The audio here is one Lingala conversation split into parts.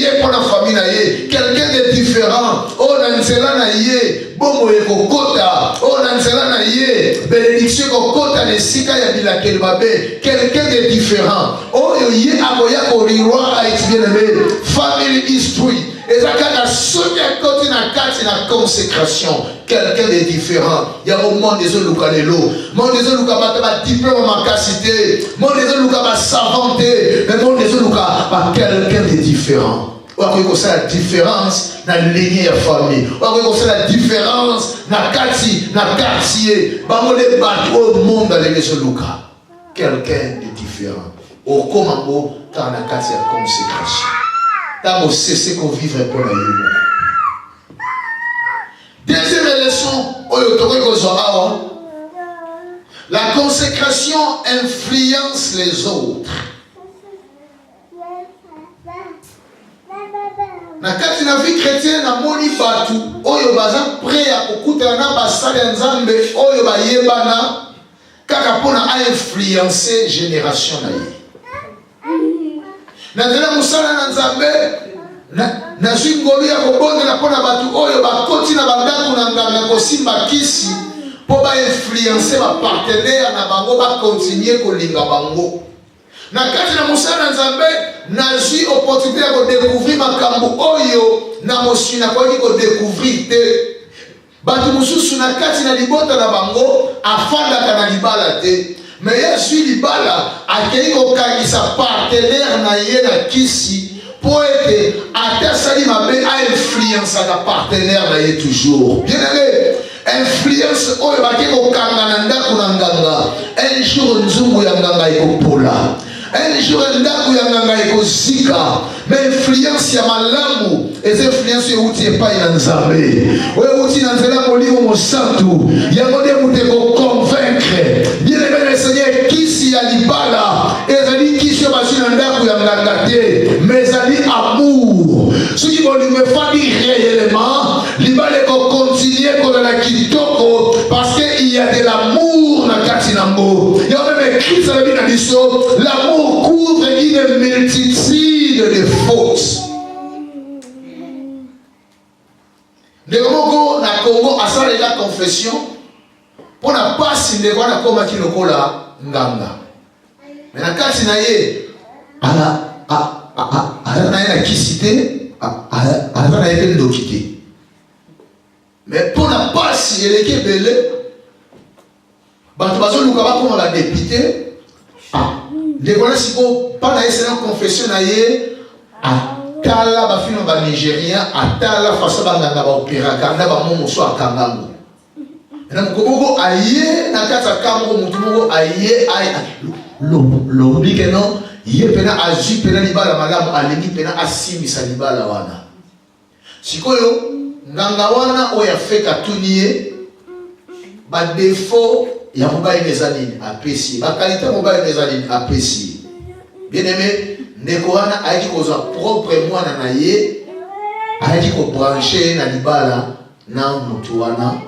prier pour la famille naïe. Quelqu'un de différent. Oh, Nansela naïe. Bomo ekokota. Oh, Nansela naïe. Bénédiction kokota ne sika ya bila kelbabe. Quelqu'un de différent. Oh, yé aboya koriwa a été bien aimé. Family history. Et ça, quand la sonia côté na kati na consécration, quelqu'un de différent. Il y a un moment des autres localelo, monde des autres locales ba diplôme ma capacité, monde des autres locales ba savanté, mais monde des autres locales ba quelqu'un de différent. On va reconnaître la différence dans la lignée de la famille. On va reconnaître la différence dans le quartier. Ba les battre au monde dans les autres locales. Quelqu'un de différent. Au commando dans la quartier de consécration. Dans cesser qu'on vivre pour la vie. Deuxième leçon, la consécration influence les autres. Dans la vie chrétienne, na moni batu, oyo baza prêt à kokuta na basali nzambe, oyo ba yebana, kaka pona a influencer génération na ye. Na tena musala na nzambe na zingolo ya kobonde na pona batu oyo bakoti na bandaku na nganga kosimba kisi po ba influencer ba partenaire na bango ba continuer kolinga bango. Na kati na musala na nzambe na zi opportunité ya ko découvrir makambo oyo na mosina ko ki ko découvrir te. Batu mususu na kati na libota na bango afanda kana libala te. Mais Yesu libala akei kokangisa partenaire na ye na kisi pour être atesali mabe a influence na partenaire na ye toujours. Bien aimé, influence oyo baki kokanga na ndako na nganga. Un jour nzungu ya nganga ekopola. Un jour ndako ya nganga ekozika. Mais influence ya malamu, eza influence yo uti epai na nzambe. Oyo uti na nzela molimo mosantu. Yango nde mutu ekoconvaincre. Bien aimé le Seigneur, kisi ya libala ezali kisi yo bazwi na ndako ya nganga te, mais ezali amour. Soki bolingo efandi réellement, libala ekokontinue kolala kitoko parce qu'il y a de l'amour na kati nango. Yango même Christ alobi na biso, l'amour couvre une multitude de fautes. Ndeko moko na Congo asala la confession pour na pasi ndeko na koma kilokola nganga. Mais na kati na ye ala na ye na kisite ala na ye pe ndokite. Mais pour na pasi eleke bele bato bazoluka bakoma ba député ndeko na siko pa na ye sena confession na ye atala bafino ba Nigérien atala façon banganga ba opéra kanda ba momo so akangango. Na mukoboko aye na kata kambo mutu moko aye lobi ke non ye pena aji pena libala malamu alengi pena asimisa libala wana. Sikoyo nganga wana oya feka tuniye ba défaut ya mobile mezanine apesi ba qualité mobile mezanine apesi. Bien aimé, ndeko wana aiki koza propre mwana na ye aiki ko brancher na libala na mutu wana.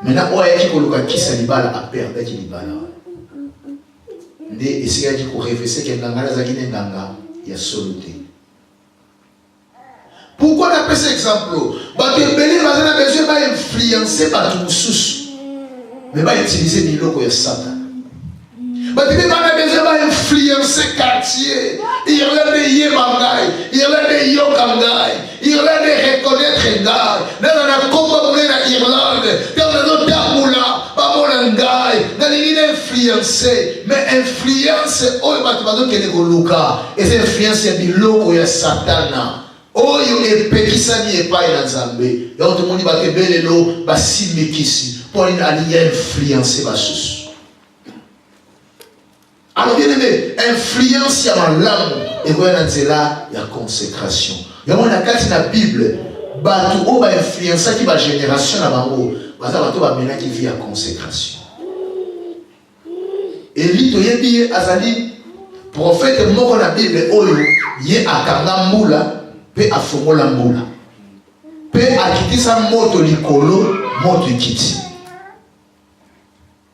Maintenant oya aiki ko luka kisa libala a perdre ki libala. Nde esika ki ko réfléchir que nganga za ki nganga ya soluté. Pourquoi on appelle cet exemple? Parce que Béni va besoin d'influencer par tout sous. Mais va utiliser l'iloko ya Satan. Parce que on a besoin d'influencer quartier. Irlande Yemangai, Irlande Yokangai, Irlande reconnaître Ngai. Dans la Congo na Irlande, dans le Damula, Bamolangai, dans l'idée d'influencer. Mais influence, oh, il y a des Goluka. Et cette influence, il y a des locaux, il y a Satana. Oyo epekisani epai na Nzambe. Ya tout le monde ba kebelelo ba simikisi pour une alliance influencer ba sous. Alors bien aimé, influence ya malamu et voilà nzela ya consécration. Ya mona kati na Bible ba tu o ba influencer ki ba génération na bango, baza ba to ba mena ki vie ya consécration. Eli to yebi azali prophète moko na Bible oyo ye akanga mbula pe afongola mbula pe akitisa moto likolo moto ikiti.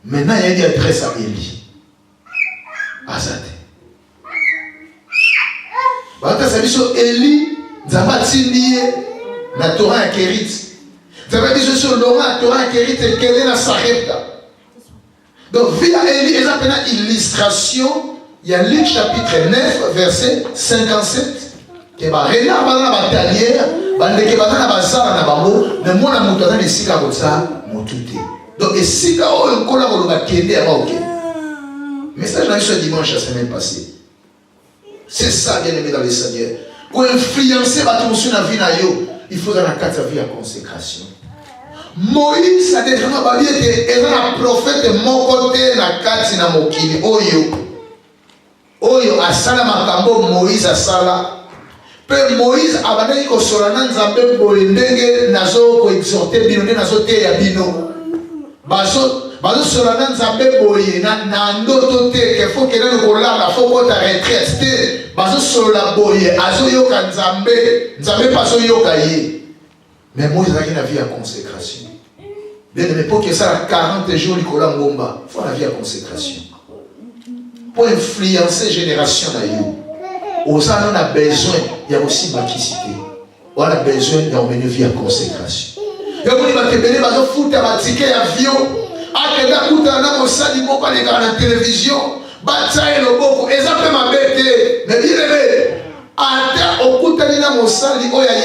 Maintenant il y a une adresse à Eli azate bata sabiso Eli Nzamba tindi na Torah ya Kérit. Nzamba dit sur Laurent Torah ya Kérit et quelle est la Sarepta. Donc via Élie, ils appellent une illustration. Il y a Luc chapitre 9 verset 57. Que ba rena bana ba talière, bandeke bana ba sala na bango, mais moi na mutu azali sika ko ça motute. Donc esika oyo kola ko ba kende ya ba OK. Message là ce dimanche la semaine passée. C'est ça bien aimé dans le Seigneur. Pour influencer ba tout na vie na yo, il faut dans la carte vie à consécration. Moïse a déjà ba bien que un prophète mon côté na carte na mokili oyo asala makambo Moïse asala. Pe Moïse abandaki kosola na Nzambe boye ndenge nazo ko exhorter bino ndenge nazo te ya bino. Bazo sola na Nzambe boye na ndoto te ke faut que le kolala faut ko ta retraite te. Bazo sola boye azo yoka Nzambe paso yoka ye. Mais Moïse a une vie à consécration. Bien mais pour que ça 40 jours il kola ngomba, faut la vie à consécration. Pour influencer génération na yo. On a besoin, il y a aussi bakicité. On a besoin d'emmener vie à consécration. Il y a des gens qui ont foutu un ticket d'avion. Il y a des gens qui ont fait la télévision. Bataille le beaucoup. Ils ont fait ma bête. Mais bien aimé, au coup de la mosali, il y a des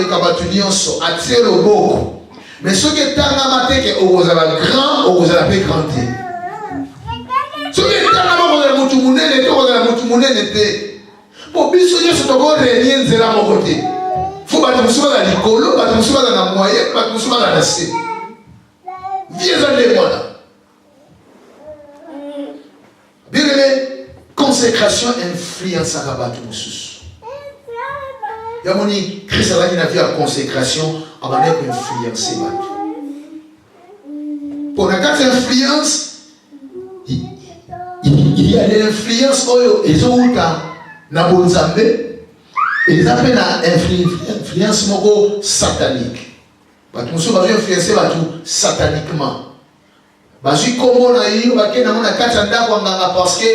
gens qui ont attiré le beaucoup. Mais ceux qui ont fait grand, ils ont fait grand. Ceux qui ont fait pour biso nyonso tokorelie nzela moko te fo bato mosusu baza likolo bato mosusu baza na moyen bato mosusu baza na se vie eza nde mwana bien aimé consécration influençaka bato mosusu yamoni Christ azalaki na vie ya consécration abandaki koinfluence bato mpo na kati ya influence il y a des influences oyo ezowuta na bonzambe ils appellent na influence moko satanique bato mosusu bazo influencer bato sataniquement bazwi kombo na yo bakende nango na kati ya ndako ya nganga parce que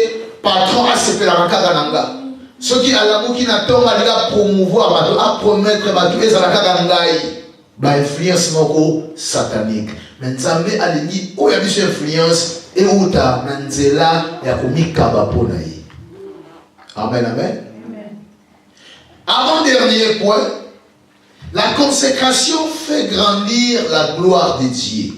patron asepelaka kaka na nga soki alamuki na ntongo alinga promouvoir bato apromettre bato ezala kaka ngai bainfluence moko satanique mais nzambe alingi oyo ya biso influence euta na nzela ya komikaba mpo na ye. Amen, amen. Avant-dernier point, la consécration fait grandir la gloire de Dieu.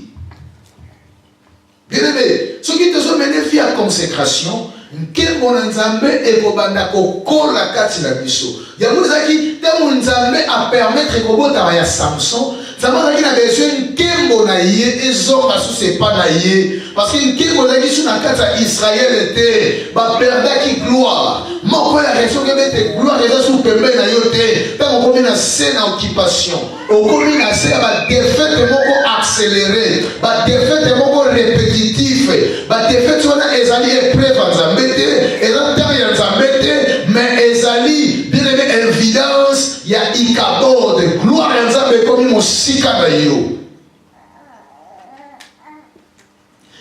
Bien aimé, ceux qui te sont menés via consécration, quel bon Nzambe et kobanda ko la kati na biso. Ya muzaki temo Nzambe a permettre ko bota ya Samson, Nzambe a besoin kembo na ye ezonga sous ses pas na ye parce que kembo na biso na kati ya Israël était ba perdaki gloire. Moko ya raison que mettre gloire eza sous pembe na yo te, tant on na scène occupation. Au komi na scène ba défaite moko accéléré, ba défaite moko répétitif, ba défaite wana ezali épreuve Nzambe te, ezali ya Nzambe te, mais ezali bien aimé évidence ya ikabo de gloire ya Nzambe comme mosika na yo.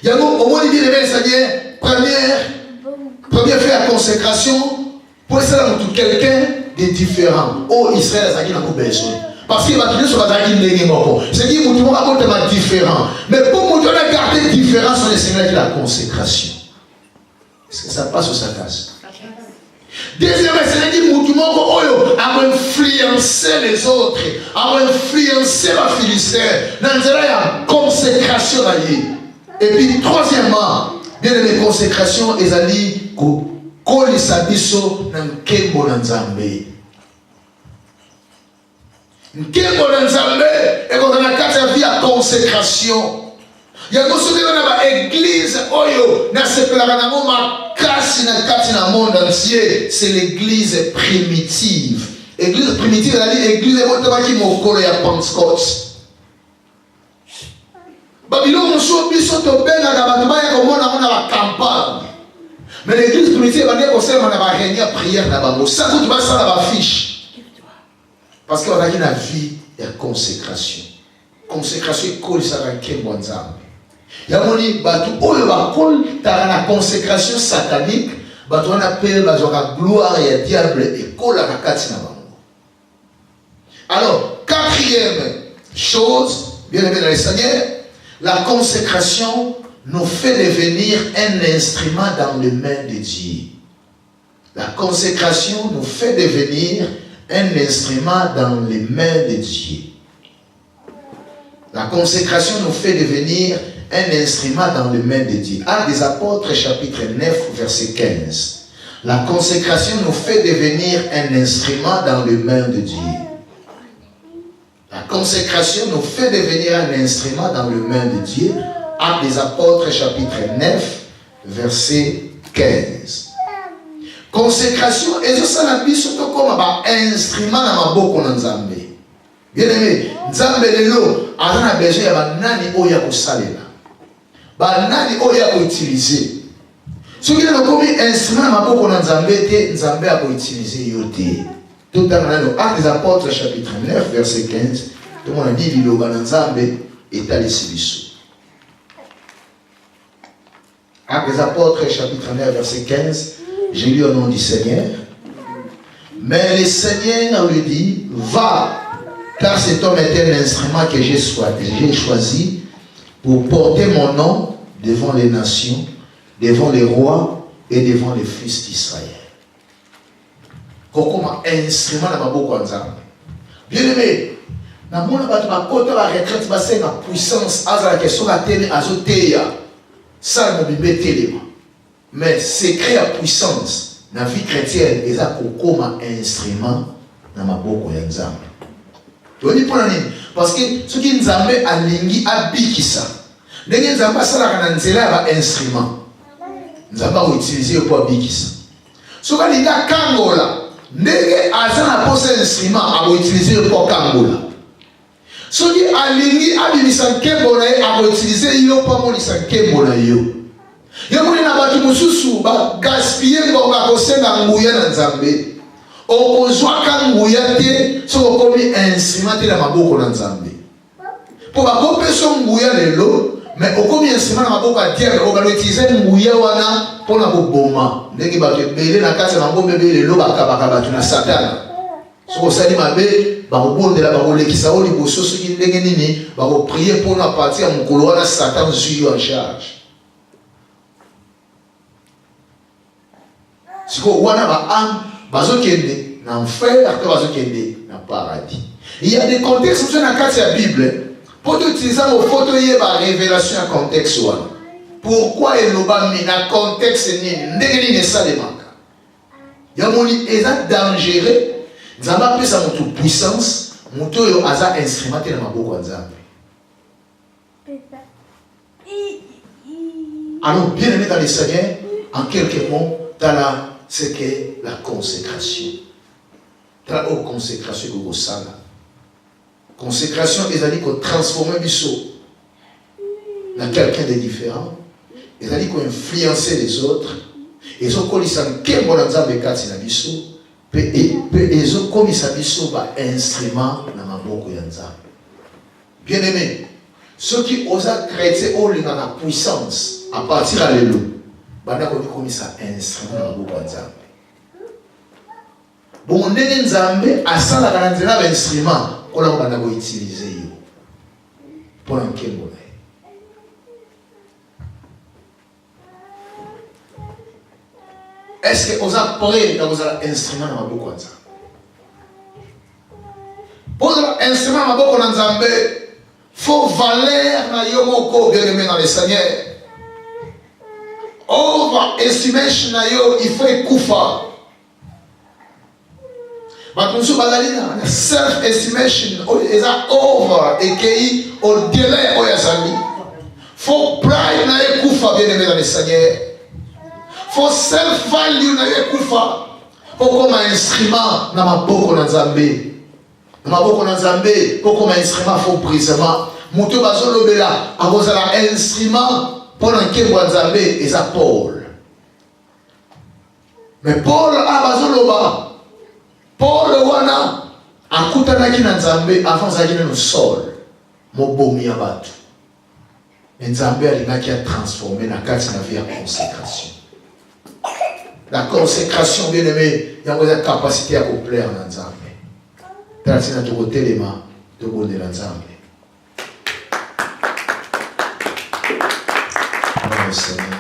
Yango omoni bien aimé c'est-à-dire première fait la consécration pour ça tout quelqu'un de différent. Oh Israël ça qui n'a pas besoin. Parce qu'il va tenir sur la taille de moko. C'est dit mutu moko est différent. Mais pour mutu on a gardé différence sur le Seigneur qui la consécration. Est-ce que ça passe ou ça casse? Deuxièmement, c'est dit mutu moko oyo a influencer les autres, a influencer la Philistin. Dans la consécration là. Et puis troisièmement, bien aimé consécration ezali ko kolisa biso na nkembo na Nzambe. Nkembo na Nzambe ekozala na kati ya vie ya consécration. Yango soki na ba église oyo na sepelaka nango makasi na kati na monde entier, c'est l'église primitive. Église primitive ezali église ebotobaki mokolo ya Pentecôte. Babylone mosusu biso tobengaka bato baya komona ngo na bacampagne. Mais l'église primitive bandi kosema na baréunion prière na bango sango tu basala bafiche parce que bazalaki na vie ya consécration. Consécration ekolisaka nkembo ya Nzambe. Yamoni bato oyo bakoltaka na consécration satanique bato wana mpe bazwaka gloire ya diable ekolaka kati na bango. Alors, quatrième chose, bien aimé dans le Seigneur, la consécration nous fait devenir un instrument dans les mains de Dieu. La consécration nous fait devenir un instrument dans les mains de Dieu. La consécration nous fait devenir un instrument dans les mains de Dieu. Actes des Apôtres, chapitre 9, verset 15. La consécration nous fait devenir un instrument dans les mains de Dieu. La consécration nous fait devenir un instrument dans les mains de Dieu. Actes des Apôtres, chapitre 9, verset 15. Consécration, et ça n'a pas surtout comme un instrument dans ma bouche en Nzambe. Bien aimé, Nzambe lelo, a besoin de nani oya ko salela. Ba nani oya ko utiliser. Ce qui est comme instrument dans ma bouche en Nzambe, Nzambe a ko utiliser yote. Tout dans le Actes des Apôtres, chapitre 9, verset 15, tout le monde a dit liloba Nzambe est allé sur. Actes des Apôtres, chapitre 9, verset 15. J'ai lu au nom du Seigneur. Mais le Seigneur lui dit, va, car cet homme est un instrument que j'ai choisi pour porter mon nom devant les nations, devant les rois et devant les fils d'Israël. Comme un instrument dans ma bouche. Bien aimé, dans mon côté, la retraite, c'est la puissance, à la question de la télé, à la télé, ça ne me télé. Mais secret à puissance dans la vie chrétienne, c'est comme un instrument dans ma bouche de Nzambe. Tu vois pourquoi? Parce que ce qui nous a mis à l'ingui à bikisa, nous avons pas ça là quand on a un instrument. Nous avons utilisé pour bikisa. Ce qui est là kangola, nous avons posé un instrument à utiliser pour kangola. Ce qui est à l'ingui à bikisa kebola à utiliser yo pour mon kebola yo. Yamuni na batu mususu ba gaspiller ngonga kosenga nguya na Nzambe. Okozwaka nguya te soko komi instrument te na maboko na Nzambe. Po ba kopeso nguya lelo, mais okomi instrument na maboko ya Dieu, o ba utiliser nguya wana pona koboma. Ndenge ba tebele na kati na ngombe be lelo bakabaka batu na Satana. Soko sali mabe ba kobondela ba kolekisa oli bososo ki ndenge nini ba ko prier pona partir ya mukolo wana Satan zui en charge. Si vous avez un enfer, vous avez un paradis. Il y a des contextes dans la Bible. Pour utiliser vos photos, il y a une révélation à contexte. Pourquoi il y a un contexte? Il y a un dangereux. Vous avez appelé ça notre puissance. Vous avez un instrument dans ma bouche. Alors, bien aimé dans les Seigneurs, en quelques mots, dans la c'est que la consécration. La haute consécration que vous savez. Consécration, c'est-à-dire qu'on transforme le biseau dans quelqu'un de différent. C'est-à-dire qu'on influence les autres. Et ils ont connu ça, quel bon exemple de quatre na biseau. Et ils ont connu ça biseau par instrument dans ma bouche yanza. Bien aimé, ceux qui osent créer dans la puissance à partir de l'élo. Banda ko komi sa instrument na boko Nzambe. Bon ndenge Nzambe asala kana nzela ba instrument ola ko banda ko utiliser yo. Pour nkembo na. Est-ce que osa prêt dans un instrument na boko Nzambe? Pour un instrument na boko Nzambe, faut valeur na yo moko bien aimé dans le Seigneur. Overestimation na yo il faut kufa. Batunsu bazalina self-estimation is over et au délai oyazali. Faut pride na yo kufa bien aimé dans le Seigneur. Faut self-value na yo kufa. Faut comme un instrument na maboko na Nzambe. Na maboko na Nzambe, faut comme un instrument faut brisement. Muto bazolobela akozala instrument pendant que Nzambe est à Paul. Mais Paul a bazoloba. Paul wana akutanaki na Nzambe avant zaki na sol. Mobomi abatu. Nzambe alingaki a transformer na kati na vie à consécration. La consécration bien aimé, il y a une capacité à plaire na Nzambe. tala tina tokotelema tobondela Nzambe. Oh Seigneur.